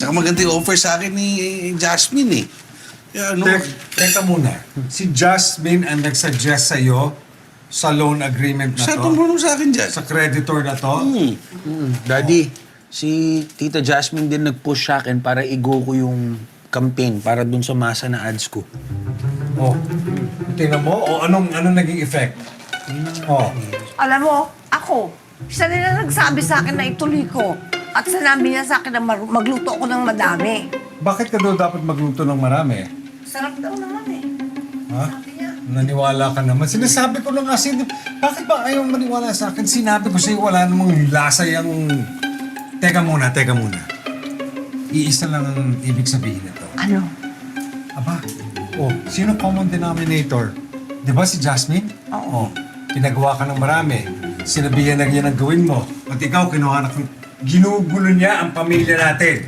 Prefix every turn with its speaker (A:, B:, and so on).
A: Tsaka maganda yung offer sa akin ni Jasmine eh. Kaya ano,
B: Teka muna. Si Jasmine ang nagsuggest sa'yo sa loan agreement na
A: siya
B: to?
A: tumulong sa akin dyan.
B: Sa creditor na to?
C: Daddy, si Tita Jasmine din nag-push sa akin para i-go ko yung campaign para dun sa masa na ads ko.
B: Oh. Tingnan mo? O anong naging effect? Oh.
D: Alam mo, ako, siya rin ang nagsabi sa akin na ituloy ko. At sinabi niya sa akin na magluto ako ng madami.
B: Bakit ka daw dapat magluto ng marami?
D: Sarap daw naman eh.
B: Ha?
D: Sabi niya.
B: Naniwala ka naman. Sinasabi ko na nga bakit ba ayaw maniwala sa akin? Sinabi ko sa'yo wala namang lasa yung... Teka muna. Iisa lang ang ibig sabihin nito.
D: Ano?
B: Aba, sino common denominator? Di ba si Jasmine?
D: Oo.
B: Pinagawa ka ng marami. Sinabihan na niya ng gawin mo. At ikaw, ginugulo niya ang pamilya natin.